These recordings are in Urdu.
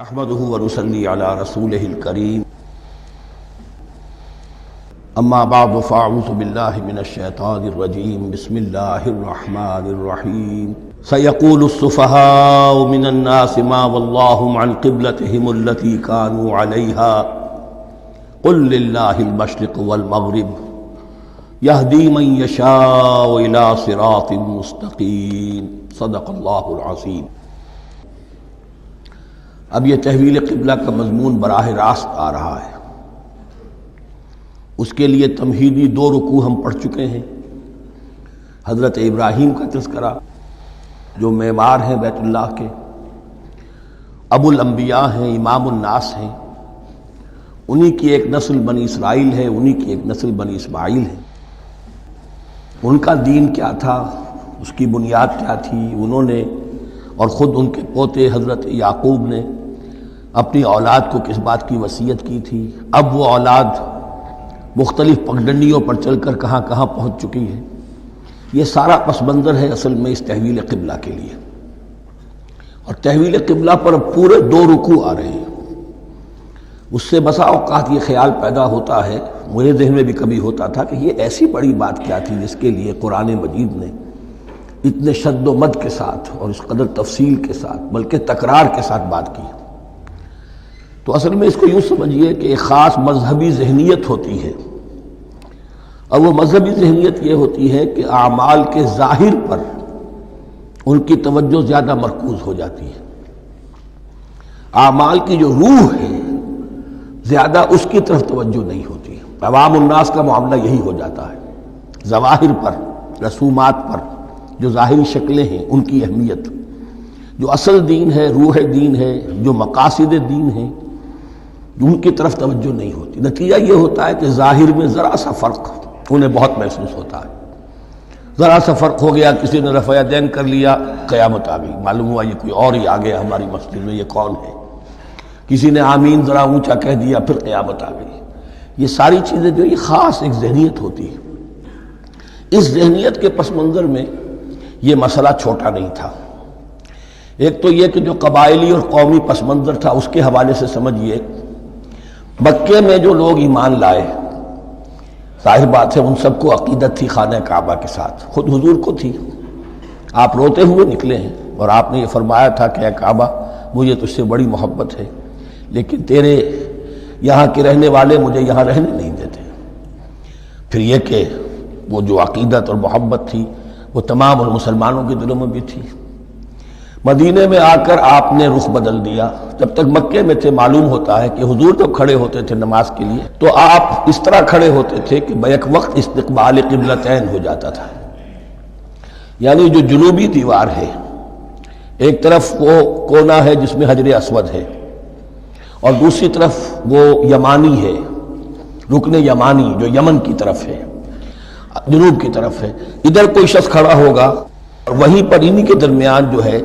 نحمده ونصلي على رسوله الكريم اما بعد فاعوذ بالله من الشيطان الرجيم بسم الله الرحمن الرحيم سيقول السفهاء من الناس ما ولاهم عن قبلتهم التي كانوا عليها قل لله المشرق والمغرب يهدي من يشاء الى صراط مستقيم صدق الله العظيم۔ اب یہ تحویل قبلہ کا مضمون براہ راست آ رہا ہے۔ اس کے لیے تمہیدی 2 رکوع ہم پڑھ چکے ہیں۔ حضرت ابراہیم کا تذکرہ جو معمار ہیں بیت اللہ کے، ابو الانبیاء ہیں، امام الناس ہیں، انہی کی ایک نسل بنی اسرائیل ہے، انہی کی ایک نسل بنی اسماعیل ہے۔ ان کا دین کیا تھا، اس کی بنیاد کیا تھی، انہوں نے اور خود ان کے پوتے حضرت یعقوب نے اپنی اولاد کو کس بات کی وصیت کی تھی، اب وہ اولاد مختلف پگڈنڈیوں پر چل کر کہاں کہاں پہنچ چکی ہے، یہ سارا پس منظر ہے اصل میں اس تحویل قبلہ کے لیے۔ اور تحویل قبلہ پر پورے 2 رکوع آ رہے ہیں۔ اس سے بسا اوقات یہ خیال پیدا ہوتا ہے، میرے ذہن میں بھی کبھی ہوتا تھا کہ یہ ایسی بڑی بات کیا تھی جس کے لیے قرآن مجید نے اتنے شد و مد کے ساتھ اور اس قدر تفصیل کے ساتھ بلکہ تکرار کے ساتھ بات کی۔ تو اصل میں اس کو یوں سمجھیے کہ ایک خاص مذہبی ذہنیت ہوتی ہے، اور وہ مذہبی ذہنیت یہ ہوتی ہے کہ اعمال کے ظاہر پر ان کی توجہ زیادہ مرکوز ہو جاتی ہے، اعمال کی جو روح ہے زیادہ اس کی طرف توجہ نہیں ہوتی۔ عوام الناس کا معاملہ یہی ہو جاتا ہے، ظواہر پر، رسومات پر، جو ظاہری شکلیں ہیں ان کی اہمیت، جو اصل دین ہے، روح دین ہے، جو مقاصد دین ہیں، ان کی طرف توجہ نہیں ہوتی۔ نتیجہ یہ ہوتا ہے کہ ظاہر میں ذرا سا فرق انہیں بہت محسوس ہوتا ہے، ذرا سا فرق ہو گیا، کسی نے رفع یدین کر لیا، قیامت آ گئی، معلوم ہوا یہ کوئی اور ہی آ گیا ہماری مسجد میں، یہ کون ہے، کسی نے آمین ذرا اونچا کہہ دیا، پھر قیامت آ گئی۔ یہ ساری چیزیں جو یہ خاص ایک ذہنیت ہوتی ہے، اس ذہنیت کے پس منظر میں یہ مسئلہ چھوٹا نہیں تھا۔ ایک تو یہ کہ جو قبائلی اور قومی پس منظر تھا اس کے حوالے سے سمجھیے، مکے میں جو لوگ ایمان لائے، ظاہر بات ہے ان سب کو عقیدت تھی خانہ کعبہ کے ساتھ، خود حضور کو تھی۔ آپ روتے ہوئے نکلے ہیں اور آپ نے یہ فرمایا تھا کہ اے کعبہ مجھے تجھ سے بڑی محبت ہے، لیکن تیرے یہاں کے رہنے والے مجھے یہاں رہنے نہیں دیتے۔ پھر یہ کہ وہ جو عقیدت اور محبت تھی وہ تمام اور مسلمانوں کے دلوں میں بھی تھی۔ مدینے میں آ کر آپ نے رخ بدل دیا۔ جب تک مکے میں تھے معلوم ہوتا ہے کہ حضور جب کھڑے ہوتے تھے نماز کے لیے تو آپ اس طرح کھڑے ہوتے تھے کہ بیک وقت استقبال قبلتین ہو جاتا تھا، یعنی جو جنوبی دیوار ہے، ایک طرف وہ کونا ہے جس میں حجر اسود ہے، اور دوسری طرف وہ یمانی ہے، رکن یمانی جو یمن کی طرف ہے، جنوب کی طرف ہے۔ ادھر کوئی شخص کھڑا ہوگا اور وہیں پر انہی کے درمیان جو ہے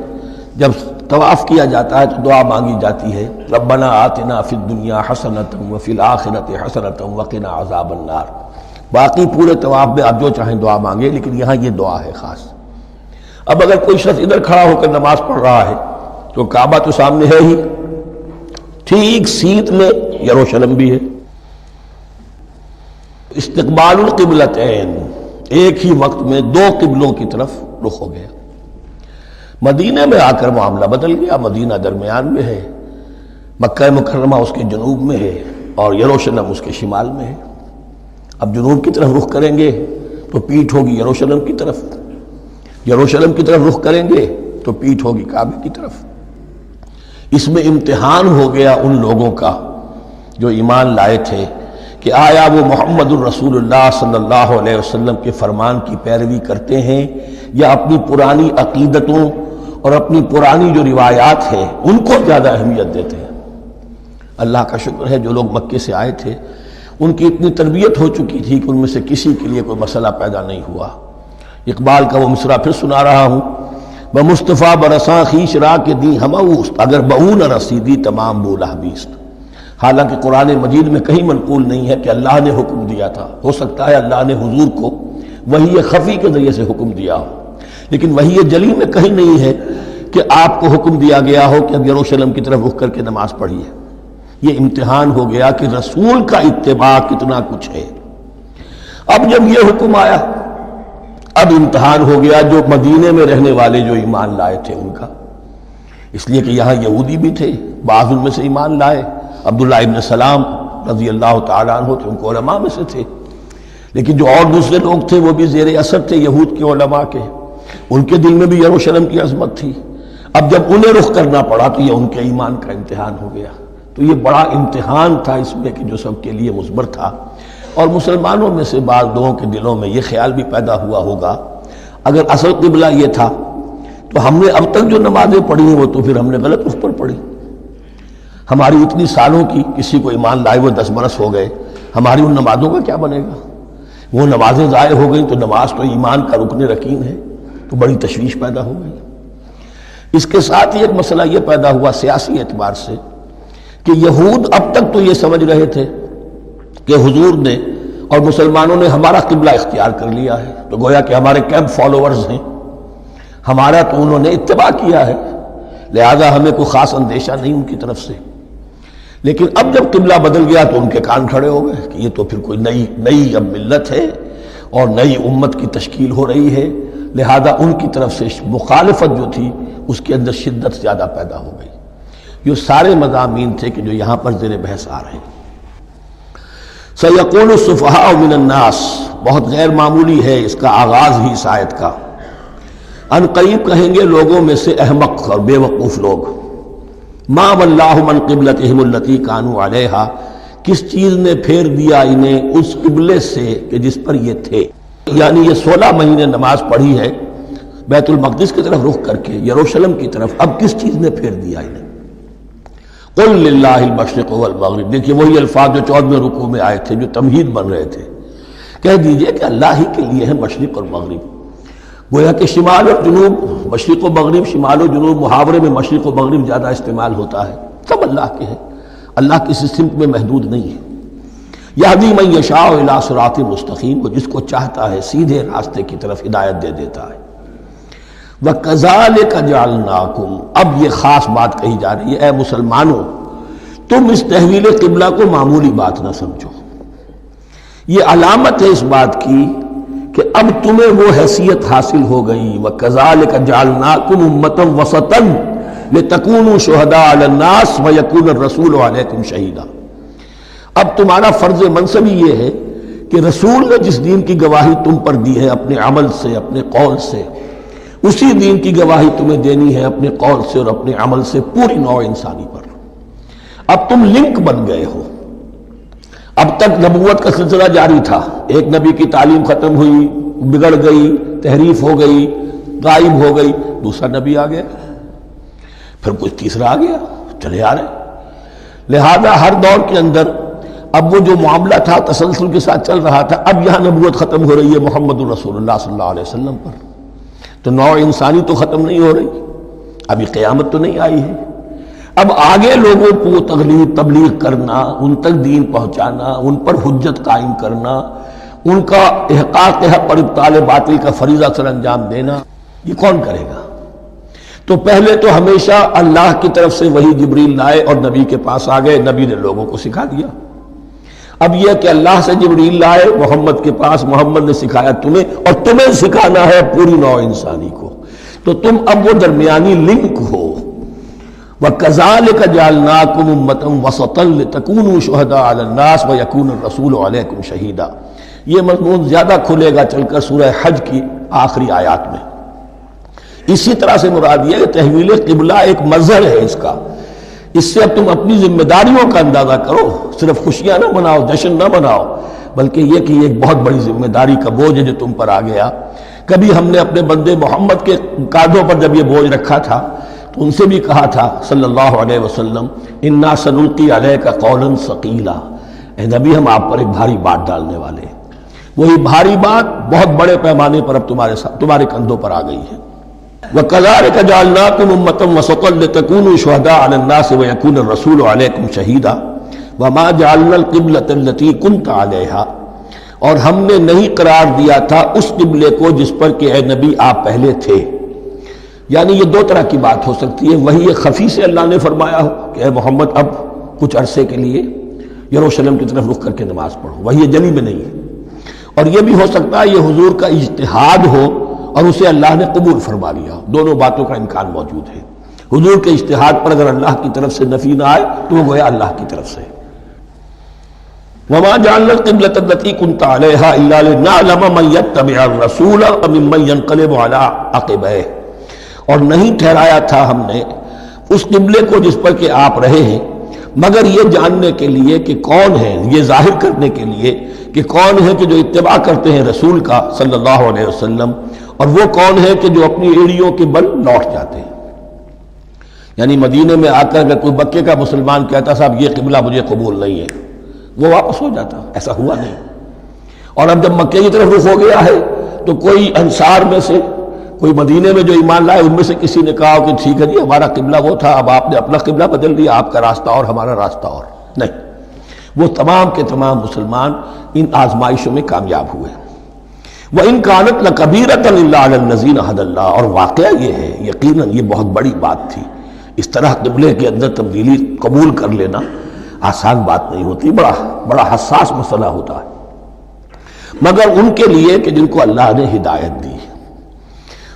جب طواف کیا جاتا ہے تو دعا مانگی جاتی ہے، ربنا آتنا فی الدنیا حسنۃ وفی الآخرۃ حسنۃ وقنا عذاب النار۔ باقی پورے طواف میں آپ جو چاہیں دعا مانگے، لیکن یہاں یہ دعا ہے خاص۔ اب اگر کوئی شخص ادھر کھڑا ہو کر نماز پڑھ رہا ہے تو کعبہ تو سامنے ہے ہی، ٹھیک سیدھ میں یروشلم بھی ہے۔ استقبال القبلتین، ایک ہی وقت میں 2 قبلوں کی طرف رخ ہو گیا۔ مدینہ میں آ کر معاملہ بدل گیا، مدینہ درمیان میں ہے، مکہ مکرمہ اس کے جنوب میں ہے اور یروشلم اس کے شمال میں ہے۔ اب جنوب کی طرف رخ کریں گے تو پیٹھ ہوگی یروشلم کی طرف، یروشلم کی طرف رخ کریں گے تو پیٹھ ہوگی کعبے کی طرف۔ اس میں امتحان ہو گیا ان لوگوں کا جو ایمان لائے تھے کہ آیا وہ محمد الرسول اللہ صلی اللہ علیہ وسلم کے فرمان کی پیروی کرتے ہیں یا اپنی پرانی عقیدتوں اور اپنی پرانی جو روایات ہیں ان کو زیادہ اہمیت دیتے ہیں۔ اللہ کا شکر ہے جو لوگ مکے سے آئے تھے ان کی اتنی تربیت ہو چکی تھی کہ ان میں سے کسی کے لیے کوئی مسئلہ پیدا نہیں ہوا۔ اقبال کا وہ مصرع پھر سنا رہا ہوں، بمصطفیٰ برساں خیش را کے دی ہموست اگر بہو نہ رسیدی تمام بولہ بیست۔ حالانکہ قرآن مجید میں کہیں منقول نہیں ہے کہ اللہ نے حکم دیا تھا، ہو سکتا ہے اللہ نے حضور کو وحی خفی کے ذریعے سے حکم دیا ہو، لیکن وحی جلی میں کہیں نہیں ہے کہ آپ کو حکم دیا گیا ہو کہ اب یروشلم کی طرف رخ کر کے نماز پڑھیے۔ یہ امتحان ہو گیا کہ رسول کا اتباع کتنا کچھ ہے۔ اب جب یہ حکم آیا، اب امتحان ہو گیا جو مدینے میں رہنے والے جو ایمان لائے تھے ان کا، اس لیے کہ یہاں یہودی بھی تھے، بعض ان میں سے ایمان لائے۔ عبداللہ ابن سلام رضی اللہ تعالیٰ عنہ تھے، ان کو علماء میں سے تھے، لیکن جو اور دوسرے لوگ تھے وہ بھی زیر اثر تھے یہود کے علماء کے، ان کے دل میں بھی یروشلم کی عظمت تھی۔ اب جب انہیں رخ کرنا پڑا تو یہ ان کے ایمان کا امتحان ہو گیا۔ تو یہ بڑا امتحان تھا اس میں کہ جو سب کے لیے مثبت تھا، اور مسلمانوں میں سے بعض لوگوں کے دلوں میں یہ خیال بھی پیدا ہوا ہوگا اگر اصل قبلہ یہ تھا تو ہم نے اب تک جو نمازیں پڑھی ہیں وہ تو پھر ہم نے غلط اس پر پڑھی۔ ہماری اتنی سالوں کی، کسی کو ایمان لائے وہ 10 برس ہو گئے، ہماری ان نمازوں کا کیا بنے گا؟ وہ نمازیں ضائع ہو گئیں تو نماز تو ایمان کا رکن رکین ہے، تو بڑی تشویش پیدا ہو گئی۔ اس کے ساتھ ہی ایک مسئلہ یہ پیدا ہوا سیاسی اعتبار سے کہ یہود اب تک تو یہ سمجھ رہے تھے کہ حضور نے اور مسلمانوں نے ہمارا قبلہ اختیار کر لیا ہے، تو گویا کہ ہمارے کیمپ فالوورز ہیں، ہمارا تو انہوں نے اتباع کیا ہے، لہذا ہمیں کوئی خاص اندیشہ نہیں ان کی طرف سے۔ لیکن اب جب قبلہ بدل گیا تو ان کے کان کھڑے ہو گئے کہ یہ تو پھر کوئی نئی اب ملت ہے اور نئی امت کی تشکیل ہو رہی ہے، لہذا ان کی طرف سے مخالفت جو تھی اس کے اندر شدت زیادہ پیدا ہو گئی۔ یہ سارے مضامین تھے کہ جو یہاں پر زیر بحث آ رہے ہیں۔ سَيَقُولُ السُّفَهَاءُ مِنَ النَّاسِ، بہت غیر معمولی ہے اس کا آغاز ہی اس آیت کا۔ ان قریب کہیں گے لوگوں میں سے احمق اور بے وقوف لوگ، ما وَلَّاهُمْ عَنْ قِبْلَتِهِمُ الَّتِي كَانُوا عَلَيْهَا، کس چیز نے پھیر دیا انہیں اس قبلے سے کہ جس پر یہ تھے۔ یعنی یہ 16 مہینے نماز پڑھی ہے بیت المقدس کی طرف رخ کر کے، یروشلم کی طرف، اب کس چیز نے پھیر دیا انہیں؟ قُلْ لِلَّهِ الْمَشْرِقُ وَالْمَغْرِبُ، دیکھیے وہی الفاظ جو 14ویں رکوع میں آئے تھے جو تمہید بن رہے تھے، کہہ دیجئے کہ اللہ ہی کے لیے ہے مشرق اور مغرب۔ گویا کہ شمال اور جنوب، مشرق و مغرب، شمال و جنوب، محاورے میں مشرق و مغرب زیادہ استعمال ہوتا ہے، سب اللہ کے ہیں، اللہ کسی سمت میں محدود نہیں ہے۔ یہدی من یشاء الی صراط مستقیم، وہ جس کو چاہتا ہے سیدھے راستے کی طرف ہدایت دے دیتا ہے۔ وَكَذَلِكَ جَعَلْنَاكُمْ، اب یہ خاص بات کہی جا رہی ہے، اے مسلمانوں تم اس تحویل قبلہ کو معمولی بات نہ سمجھو، یہ علامت ہے اس بات کی کہ اب تمہیں وہ حیثیت حاصل ہو گئی۔ وَكَذَلِكَ جَعَلْنَاكُمْ أُمَّةً وَسَطًا لِتَكُونُوا شُهَدَاءَ عَلَى النَّاسِ وَيَكُونَ الرَّسُولُ عَلَيْكُمْ شَهِيدًا، اب تمہارا فرض منصب یہ ہے کہ رسول نے جس دین کی گواہی تم پر دی ہے اپنے عمل سے، اپنے قول سے، اسی دین کی گواہی تمہیں دینی ہے اپنے قول سے اور اپنے عمل سے پوری نوع انسانی پر۔ اب تم لنک بن گئے ہو۔ اب تک نبوت کا سلسلہ جاری تھا، ایک نبی کی تعلیم ختم ہوئی، بگڑ گئی، تحریف ہو گئی، غائب ہو گئی، دوسرا نبی آ گیا، پھر کچھ تیسرا آ گیا، چلے آ رہے۔ لہذا ہر دور کے اندر اب وہ جو معاملہ تھا تسلسل کے ساتھ چل رہا تھا، اب یہاں نبوت ختم ہو رہی ہے محمد رسول اللہ صلی اللہ علیہ وسلم پر، تو نوع انسانی تو ختم نہیں ہو رہی، ابھی قیامت تو نہیں آئی ہے۔ اب آگے لوگوں کو تبلیغ کرنا، ان تک دین پہنچانا، ان پر حجت قائم کرنا، ان کا احقاق حق اور ابطال باطل کا فریضہ سر انجام دینا، یہ کون کرے گا؟ تو پہلے تو ہمیشہ اللہ کی طرف سے وہی جبریل لائے اور نبی کے پاس آ گئے، نبی نے لوگوں کو سکھا دیا۔ اب یہ کہ اللہ سے جبریل لائے محمد کے پاس، محمد نے سکھایا تمہیں، اور تمہیں سکھانا ہے پوری نوع انسانی کو، تو تم اب وہ درمیانی لنک ہو۔ وَكَذَلِكَ جَعَلْنَاكُمْ أُمَّةً وَسَطًا لِتَكُونُوا شُهَدَاءَ عَلَى النَّاسِ وَيَكُونَ الرَّسُولُ عَلَيْكُمْ شَهِيدًا۔ یہ مضمون زیادہ کھلے گا چل کر سورہ حج کی آخری آیات میں۔ اسی طرح سے مراد یہ کہ تحویل قبلہ ایک مظہر ہے اس کا، اس سے اب تم اپنی ذمہ داریوں کا اندازہ کرو، صرف خوشیاں نہ مناؤ، جشن نہ مناؤ، بلکہ یہ کہ یہ ایک بہت بڑی ذمہ داری کا بوجھ ہے جو تم پر آ گیا۔ کبھی ہم نے اپنے بندے محمد کے کاندھوں پر جب یہ بوجھ رکھا تھا تو ان سے بھی کہا تھا صلی اللہ علیہ وسلم، اِنَّا سَنُلْقِي عَلَيْكَ قَوْلًا ثَقِيلًا، اے نبی ہم آپ پر ایک بھاری بات ڈالنے والے ہیں۔ وہی بھاری بات بہت بڑے پیمانے پر اب تمہارے کندھوں پر آ گئی ہے۔ وَكَذَلِكَ جَعَلْنَاكُمْ أُمَّةً وَسَطًا لِتَكُونُوا شُهَدَاءَ عَلَى النَّاسِ وَيَكُونَ الرَّسُولُ عَلَيْكُمْ شَهِيدًا وَمَا جَعَلْنَا الْقِبْلَةَ الَّتِي كُنْتَ عَلَيْهَا، اور ہم نے نہیں قرار دیا تھا اس قبلے کو جس پر کہ اے نبی آپ پہلے تھے۔ یعنی یہ دو طرح کی بات ہو سکتی ہے، وہی خفی سے اللہ نے فرمایا ہو کہ اے محمد اب کچھ عرصے کے لیے یروشلم کی طرف رخ کر کے نماز پڑھو، وہی جلی میں نہیں ہے، اور یہ بھی ہو سکتا ہے یہ حضور کا اجتہاد ہو اور اسے اللہ نے قبول فرما لیا ہو، دونوں باتوں کا امکان موجود ہے۔ حضور کے اجتہاد پر اگر اللہ کی طرف سے نفی نہ آئے تو وہ گویا اللہ کی طرف سے۔ وما جعلنا القبلة التي كنت عليها الا لنعلم من يتبع الرسول وممن ينقلب على عقبيه، اور نہیں ٹھہرایا تھا ہم نے اس قبلے کو جس پر کہ آپ رہے ہیں مگر یہ جاننے کے لیے کہ کون ہے، یہ ظاہر کرنے کے لیے کہ کون ہے کہ جو اتباع کرتے ہیں رسول کا صلی اللہ علیہ وسلم، اور وہ کون ہے کہ جو اپنی ایڑیوں کے بل لوٹ جاتے ہیں۔ یعنی مدینے میں آ کر اگر کوئی مکے کا مسلمان کہتا صاحب یہ قبلہ مجھے قبول نہیں ہے، وہ واپس ہو جاتا، ایسا ہوا نہیں۔ اور اب جب مکے کی طرف رخ ہو گیا ہے تو کوئی انصار میں سے، کوئی مدینے میں جو ایمان لائے ان میں سے کسی نے کہا کہ ٹھیک ہے جی ہمارا قبلہ وہ تھا، اب آپ نے اپنا قبلہ بدل دیا، آپ کا راستہ اور ہمارا راستہ اور، نہیں، وہ تمام کے تمام مسلمان ان آزمائشوں میں کامیاب ہوئے۔ وَإِن كَانَتْ لَكَبِيرَةً إِلَّا عَلَى الَّذِينَ هَدَى اللَّهُ، اور واقعہ یہ ہے یقیناً یہ بہت بڑی بات تھی، اس طرح قبلے کے اندر تبدیلی قبول کر لینا آسان بات نہیں ہوتی، بڑا حساس مسئلہ ہوتا ہے، مگر ان کے لیے کہ جن کو اللہ نے ہدایت دی۔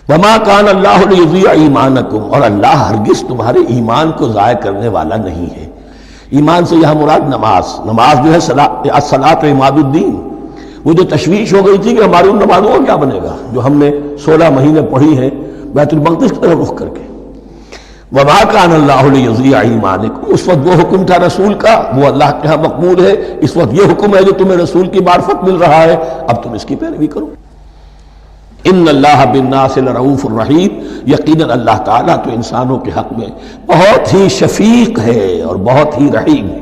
وما کان اللہ لیضیع ایمانکم، اور اللہ ہرگز تمہارے ایمان کو ضائع کرنے والا نہیں ہے۔ ایمان سے یہاں مراد نماز جو ہے الصلاۃ عماد الدین، وہ جو تشویش ہو گئی تھی کہ ہماری ان نمازوں کا کیا بنے گا جو ہم نے 16 مہینے پڑھی ہیں بیت المقدس کی طرف رخ کر کے۔ وما کان اللہ لیضیع ایمانکم، اس وقت وہ حکم تھا رسول کا، وہ اللہ کے ہاں مقبول ہے، اس وقت یہ حکم ہے جو تمہیں رسول کی معرفت مل رہا ہے، اب تم اس کی پیروی کرو۔ ان اللہ بالناس لرؤوف الرحیم، یقیناً اللہ تعالیٰ تو انسانوں کے حق میں بہت ہی شفیق ہے اور بہت ہی رحیم ہے۔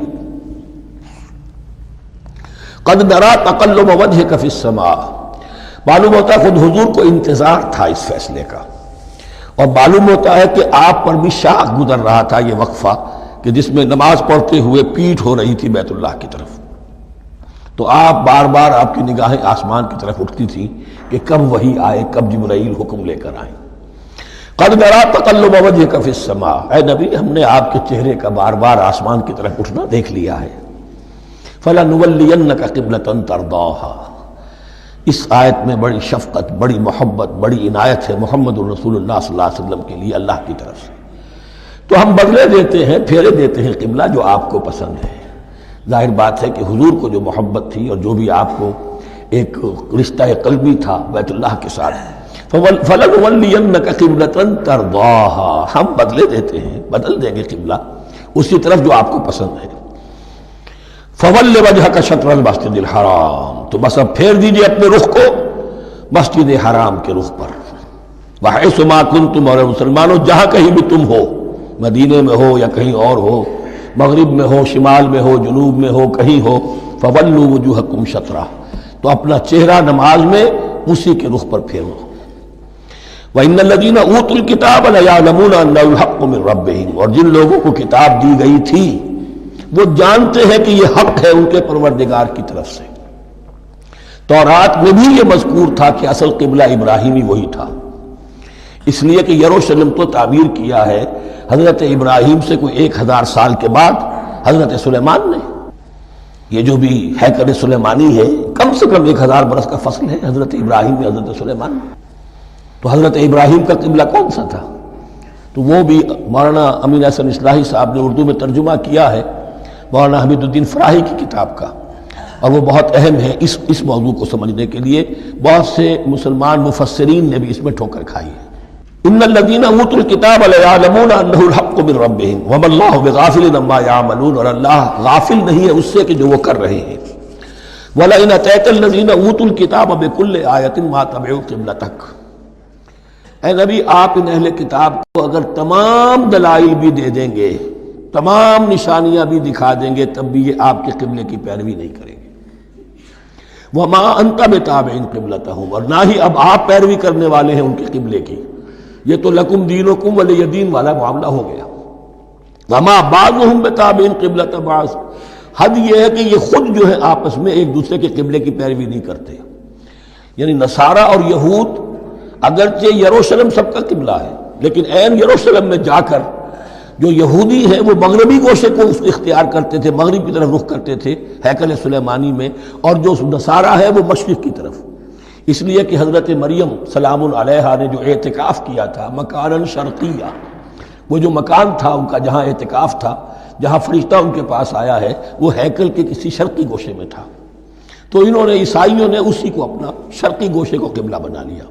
قد نرى تقلب وجهك في السماء، معلوم ہوتا ہے خود حضور کو انتظار تھا اس فیصلے کا، اور معلوم ہوتا ہے کہ آپ پر بھی شاخ گزر رہا تھا یہ وقفہ کہ جس میں نماز پڑھتے ہوئے پیٹھ ہو رہی تھی بیت اللہ کی طرف، تو آپ بار بار آپ کی نگاہیں آسمان کی طرف اٹھتی تھی کہ کب وحی آئے، کب جبرائیل حکم لے کر آئے۔ قد نرى تقلب وجهك في السماء، اے نبی ہم نے آپ کے چہرے کا بار بار آسمان کی طرف اٹھنا دیکھ لیا ہے۔ فَلَنُوَلِّيَنَّكَ قِبْلَةً تَرْضَاهَا، اس آیت میں بڑی شفقت، بڑی محبت، بڑی عنایت ہے محمد الرسول اللہ صلی اللہ علیہ وسلم کے لیے اللہ کی طرف سے، تو ہم بدلے دیتے ہیں، پھیرے دیتے ہیں قبلہ جو آپ کو پسند ہے۔ ظاہر بات ہے کہ حضور کو جو محبت تھی اور جو بھی آپ کو ایک رشتہ قلبی تھا بیت اللہ کے ساتھ، فَلَنُوَلِّيَنَّكَ قِبْلَةً تَرْضَاهَا، ہم بدلے دیتے ہیں، بدل دیں گے قبلہ اسی طرف جو آپ کو پسند ہے۔ فَوَلِّ وَجْهَكَ شَطْرَ الْمَسْجِدِ الْحَرَامِ، تو بس اب پھیر دیجئے اپنے رخ کو مسجد حرام کے رخ پر۔ وَحَيْثُ مَا كُنْتُمْ، اور مسلمانوں جہاں کہیں بھی تم ہو، مدینے میں ہو یا کہیں اور ہو، مغرب میں ہو، شمال میں ہو، جنوب میں ہو، کہیں ہو، فَوَلُّوا وُجُوهَكُمْ شَطْرَهُ، تو اپنا چہرہ نماز میں اسی کے رخ پر پھیرو۔ وَإِنَّ الَّذِينَ أُوتُوا الْكِتَابَ لَيَعْلَمُونَ أَنَّهُ الْحَقُّ مِنْ رَبِّهِمْ، اور جن لوگوں کو کتاب دی گئی تھی وہ جانتے ہیں کہ یہ حق ہے ان کے پروردگار کی طرف سے۔ تورات میں بھی یہ مذکور تھا کہ اصل قبلہ ابراہیمی وہی تھا، اس لیے کہ یروشلم تو تعمیر کیا ہے حضرت ابراہیم سے کوئی 1000 سال کے بعد حضرت سلیمان نے۔ یہ جو بھی ہیکل سلیمانی ہے کم سے کم 1000 برس کا فصل ہے حضرت ابراہیم میں حضرت سلیمان میں۔ تو حضرت ابراہیم کا قبلہ کون سا تھا؟ تو وہ بھی مولانا امین احسن اصلاحی صاحب نے اردو میں ترجمہ کیا ہے مولانا حمید الدین فراہی کی کتاب کا، اور وہ بہت اہم ہے اس موضوع کو سمجھنے کے لیے۔ بہت سے مسلمان مفسرین نے بھی اس میں ٹھوکر کھائی ہے۔ ان الذین اوتوا الکتاب لیعلمون انہ الحق من ربہم وما اللہ بغافل عما یعملون، اور اللہ غافل نہیں ہے اس سے کہ جو وہ کر رہے ہیں۔ ولئن اتیت الذین اوتوا الکتاب بکل آیۃ ما تبعوا قبلتک، اے نبی آپ ان اہل کتاب کو اگر تمام دلائل بھی دے دیں گے، تمام نشانیاں بھی دکھا دیں گے، تب بھی یہ آپ کے قبلے کی پیروی نہیں کریں گے۔ وما انت بتابع قبلتہم، اور نہ ہی اب آپ پیروی کرنے والے ہیں ان کے قبلے کی۔ یہ تو لکم دینکم ولی دین والا معاملہ ہو گیا۔ وما بعضهم بتابع قبلۃ بعض، حد یہ ہے کہ یہ خود جو ہے آپس میں ایک دوسرے کے قبلے کی پیروی نہیں کرتے۔ یعنی نصارہ اور یہود اگرچہ یروشلم سب کا قبلہ ہے، لیکن عین یروشلم میں جا کر جو یہودی ہیں وہ مغربی گوشے کو اختیار کرتے تھے، مغرب کی طرف رخ کرتے تھے ہیکل سلیمانی میں، اور جو نصارہ ہے وہ مشرق کی طرف، اس لیے کہ حضرت مریم سلام علیہا نے جو اعتکاف کیا تھا مکاناً شرقیہ، وہ جو مکان تھا ان کا جہاں اعتکاف تھا، جہاں فرشتہ ان کے پاس آیا ہے، وہ ہیکل کے کسی شرقی گوشے میں تھا، تو انہوں نے عیسائیوں نے اسی کو اپنا شرقی گوشے کو قبلہ بنا لیا۔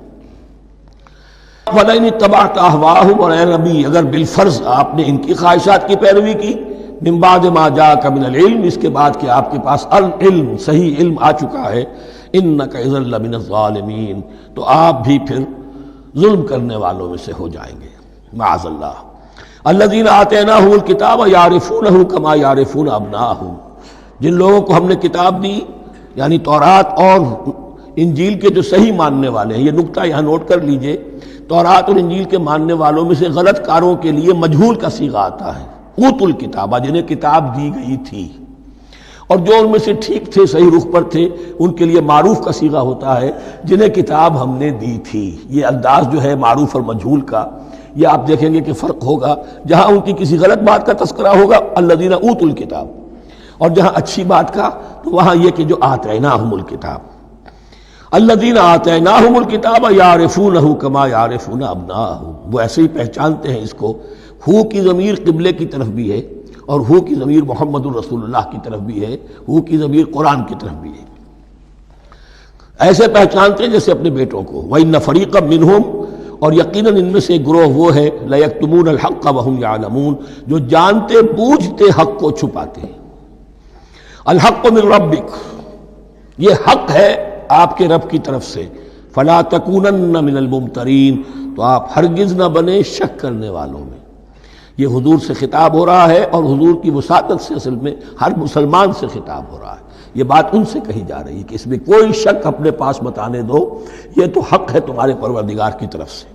وَلَئِنِ اتَّبَعْتَ أَهْوَاءَهُمْ، اور اے نبی اگر بالفرض آپ نے ان کی خواہشات کی پیروی کی، من بعد ما جاءك من العلم، اس کے بعد کہ آپ کے پاس العلم صحیح علم آ چکا ہے، انك اذا لمن الظالمین، تو آپ بھی پھر ظلم کرنے والوں میں سے ہو جائیں گے، معاذ اللہ۔ الذین آتیناہم الکتاب یعرفونہ کما یعرفون ابناءہم، جن لوگوں کو ہم نے کتاب دی یعنی تورات اور انجیل کے جو صحیح ماننے والے ہیں، یہ نکتہ یہاں نوٹ کر لیجئے، تورات اور انجیل کے ماننے والوں میں سے غلط کاروں کے لیے مجہول کا صیغہ آتا ہے، اوتوا الکتابہ، جنہیں کتاب دی گئی تھی، اور جو ان میں سے ٹھیک تھے صحیح رخ پر تھے ان کے لیے معروف کا صیغہ ہوتا ہے جنہیں کتاب ہم نے دی تھی۔ یہ انداز جو ہے معروف اور مجہول کا، یہ آپ دیکھیں گے کہ فرق ہوگا، جہاں ان کی کسی غلط بات کا تذکرہ ہوگا الذین اوتوا الکتاب، اور جہاں اچھی بات کا تو وہاں یہ کہ جو آتیناہم الکتاب، الذین آتیناہم الکتاب یعرفونہ کما یعرفون ابناءہم، وہ ایسے ہی پہچانتے ہیں اس کو۔ ہو کی ضمیر قبلے کی طرف بھی ہے، اور ہو کی ضمیر محمد الرسول اللہ کی طرف بھی ہے، ہو کی ضمیر قرآن کی طرف بھی ہے، ایسے پہچانتے ہیں جیسے اپنے بیٹوں کو۔ وَإِنَّ فَرِيقًا مِّنْهُمْ، اور یقیناً ان میں سے ایک گروہ وہ ہے لَيَكْتُمُونَ الْحَقَّ وَهُمْ يَعْلَمُونَ، جو جانتے بوجھتے حق کو چھپاتے ہیں۔ الحق من ربک، یہ حق ہے آپ کے رب کی طرف سے، فلا تکونن من الممترین، تو آپ ہرگز نہ بنے شک کرنے والوں میں۔ یہ حضور سے خطاب ہو رہا ہے، اور حضور کی وساطت سے اصل میں ہر مسلمان سے خطاب ہو رہا ہے، یہ بات ان سے کہی جا رہی ہے کہ اس میں کوئی شک اپنے پاس مت آنے دو، یہ تو حق ہے تمہارے پروردگار کی طرف سے۔